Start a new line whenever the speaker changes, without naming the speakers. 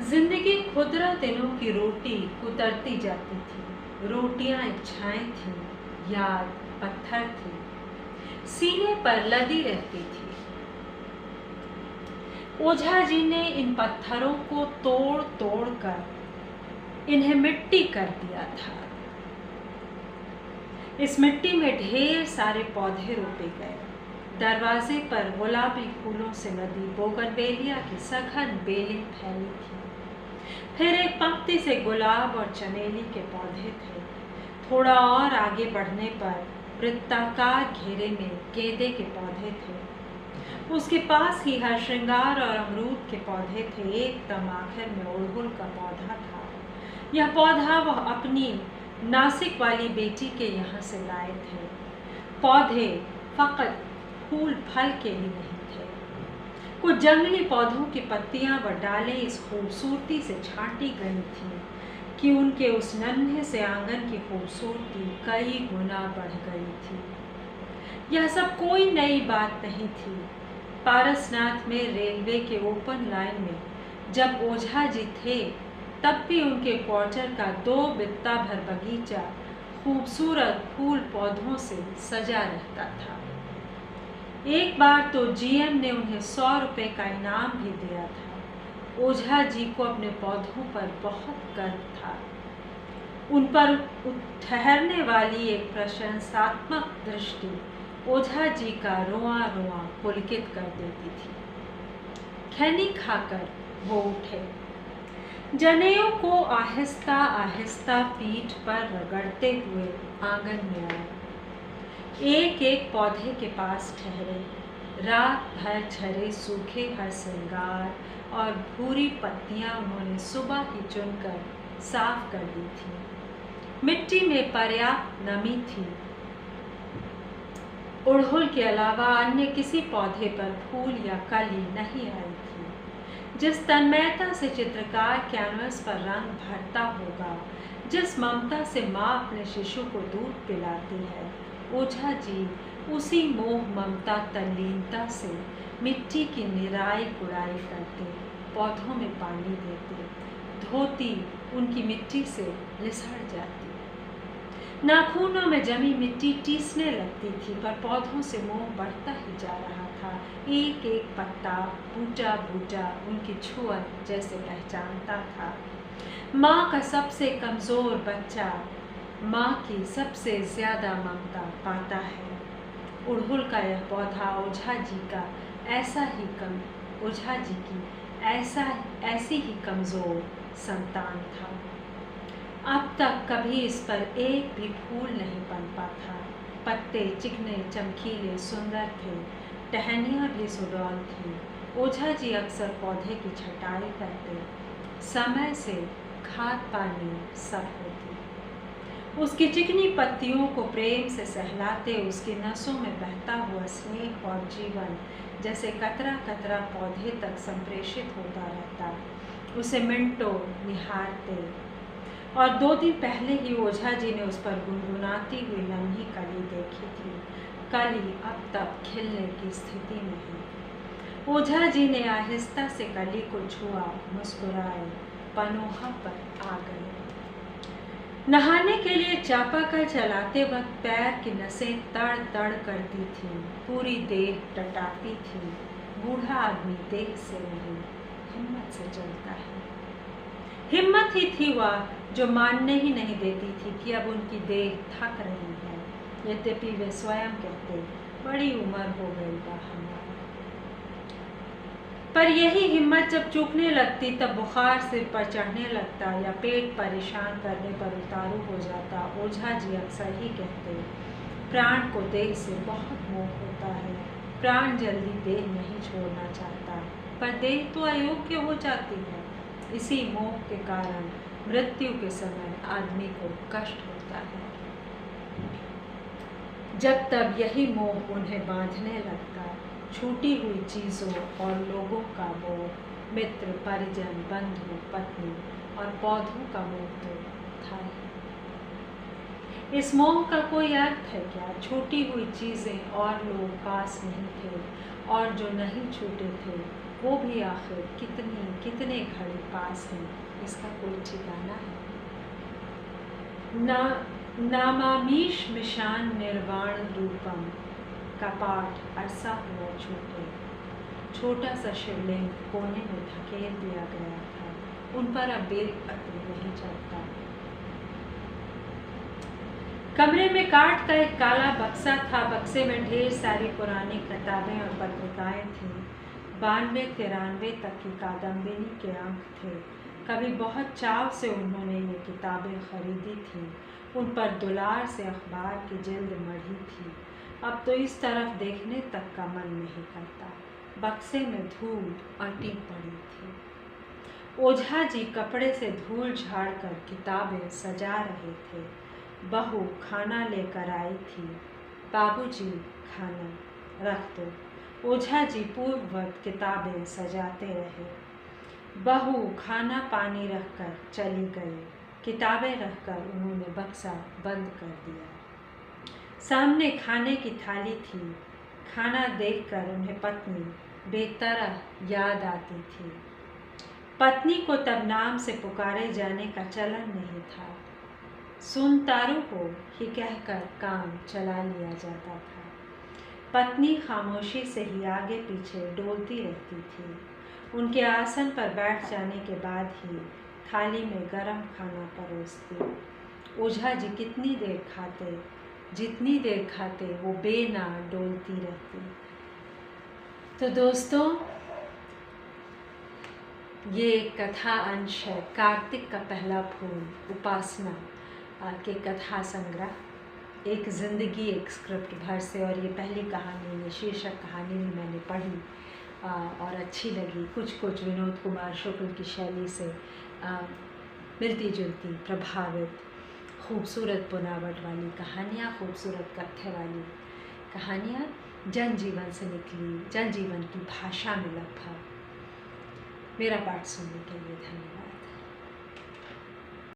जिंदगी खुदरा दिनों की रोटी कुतरती जाती थी। रोटियां इच्छाएं थी, याद पत्थर थी, सीने पर लदी रहती थी। ओझा जी ने इन पत्थरों को तोड़ तोड़ कर इन्हें मिट्टी कर दिया था। इस मिट्टी में ढेर सारे पौधे रोपे गए। दरवाजे पर गुलाबी फूलों से लदी बोगनवेलिया की सघन बेलें फैली थी। फिर एक पंक्ति से गुलाब और चमेली के पौधे थे। थोड़ा और आगे बढ़ने पर वृत्ताकार घेरे में गेंदे के पौधे थे। उसके पास ही हर श्रृंगार और अमरूद के पौधे थे। एकदम आखिर में अड़हुल का पौधा था। यह पौधा वह अपनी नासिक वाली बेटी के यहाँ से लाए थे। पौधे फकत फूल फल के ही नहीं थे। कुछ जंगली पौधों की पत्तियां व डालें इस खूबसूरती से छांटी गई थीं कि उनके उस नन्हे से आंगन की खूबसूरती कई गुना बढ़ गई थी। यह सब कोई नई बात नहीं थी। पारसनाथ में रेलवे के ओपन लाइन में जब ओझा जी थे तब भी उनके क्वार्टर का 2 बित्ता भर बगीचा खूबसूरत फूल पौधों से सजा रहता था। एक बार तो जीएम ने उन्हें 100 रुपए का इनाम भी दिया था। ओझा जी को अपने पौधों पर बहुत गर्व था। उन पर ठहरने वाली एक प्रशंसात्मक दृष्टि ओझा जी का रोआ रोआ पुलकित कर देती थी। खैनी खाकर वो उठे। जनेऊ को आहिस्ता आहिस्ता पीठ पर रगड़ते हुए आंगन में आए। एक एक पौधे के पास ठहरे। रात भर झरे सूखे हर श्रृंगार और भूरी पत्तियां उन्होंने सुबह ही चुनकर साफ कर दी थी। मिट्टी में पर्याप्त नमी थी। अड़हुल के अलावा अन्य किसी पौधे पर फूल या कली नहीं आई थी। जिस तन्मयता से चित्रकार कैनवस पर रंग भरता होगा, जिस ममता से माँ अपने शिशु को दूध पिलाती है, ओझा जी उसी मोह ममता तल्लीनता से मिट्टी की निराई गुड़ाई करते, पौधों में पानी देते। धोती उनकी मिट्टी से लिसड़ जाती। नाखूनों में जमी मिट्टी टीसने लगती थी, पर पौधों से मोह बढ़ता ही जा रहा था। एक एक पत्ता बूटा बूटा उनकी छुअत जैसे पहचानता था। माँ का सबसे कमज़ोर बच्चा माँ की सबसे ज़्यादा ममता पाता है। अड़हुल का यह पौधा ओझा जी की ऐसी ही कमज़ोर संतान था। अब तक कभी इस पर एक भी फूल नहीं पनपा था। पत्ते चिकने चमकीले सुंदर थे। टहनियाँ भी सुडौल थी। ओझा जी अक्सर पौधे की छटाई करते। समय से खाद पानी सब होती। उसकी चिकनी पत्तियों को प्रेम से सहलाते, उसकी नसों में बहता हुआ स्नेह और जीवन जैसे कतरा कतरा पौधे तक संप्रेषित होता रहता। उसे मिनटों निहारते। और 2 दिन पहले ही ओझा जी ने उस पर गुनगुनाती हुई नन्ही कली देखी थी। कली अब तक खिलने की स्थिति में है। ओझा जी ने आहिस्ता से कली को छुआ, मुस्कुराए, पनोहा पर आ गए। नहाने के लिए चापाकल चलाते वक्त पैर की नसें तड़ तड़ करती थीं, पूरी देह टटाती थी। बूढ़ा आदमी देह से नहीं, हिम्मत से चलता है। हिम्मत ही थी वह जो मानने ही नहीं देती थी कि अब उनकी देह थक रही है। यद्यपि वे स्वयं कहते, बड़ी उम्र हो गई बा हमारी। पर यही हिम्मत जब चूकने लगती तब बुखार सिर पर चढ़ने लगता या पेट परेशान करने पर उतारू हो जाता। ओझा जी अक्सर ही कहते, प्राण को देह से बहुत मोह होता है। प्राण जल्दी देह नहीं छोड़ना चाहता, पर देह तो अयोग्य हो जाती है। इसी मोह के कारण मृत्यु के समय आदमी को कष्ट होता है। जब तक यही मोह उन्हें बांधने लगता, छूटी हुई चीज़ों और लोगों का मोह, मित्र परिजन बंधु पत्नी और पौधों का मोह तो था ही। इस मोह का कोई अर्थ है क्या? छूटी हुई चीज़ें और लोग पास नहीं थे, और जो नहीं छूटे थे वो भी आखिर कितने घड़ी पास हैं, इसका कोई ठिकाना है। नामामीश मिशान निर्वाण रूपम का पाठ अरसा हुआ छूटे। छोटा सा शिवलिंग कोने में धकेल दिया गया था, उन पर अब बेलपत्र नहीं चढ़ता। कमरे में काठ का एक काला बक्सा था। बक्से में ढेर सारी पुरानी किताबें और पत्रिकाएं थीं। 92-93 तक की कादम्बिनी के अंक थे। कभी बहुत चाव से उन्होंने ये किताबें खरीदी थीं। उन पर दुलार से अखबार की जिल्द मढ़ी थी। अब तो इस तरफ देखने तक का मन नहीं करता। बक्से में धूल अटी पड़ी थी। ओझा जी कपड़े से धूल झाड़कर किताबें सजा रहे थे। बहू खाना लेकर आई थी। बाबूजी खाना रख दो। ओझा जी पूर्ववत किताबें सजाते रहे। बहू खाना पानी रखकर चली गई। किताबें रखकर उन्होंने बक्सा बंद कर दिया। सामने खाने की थाली थी। खाना देखकर उन्हें पत्नी बेतरह याद आती थी। पत्नी को तब नाम से पुकारे जाने का चलन नहीं था। सुन तारू हो ही कहकर काम चला लिया जाता था। पत्नी खामोशी से ही आगे पीछे डोलती रहती थी। उनके आसन पर बैठ जाने के बाद ही थाली में गरम खाना परोसती। ओझा जी कितनी देर खाते, जितनी देर खाते वो बेना डोलती रहती। तो दोस्तों, ये कथा अंश है कार्तिक का पहला फूल उपासना के कथा संग्रह। एक ज़िंदगी एक स्क्रिप्ट भर से, और ये पहली कहानी, ये शीर्षक कहानी भी मैंने पढ़ी और अच्छी लगी। कुछ विनोद कुमार शुक्ल की शैली से मिलती जुलती, प्रभावित, खूबसूरत बुनावट वाली कहानियाँ, खूबसूरत कथ्य वाली कहानियाँ, जनजीवन से निकली, जनजीवन की भाषा में लगभग। मेरा पाठ सुनने के लिए धन्यवाद।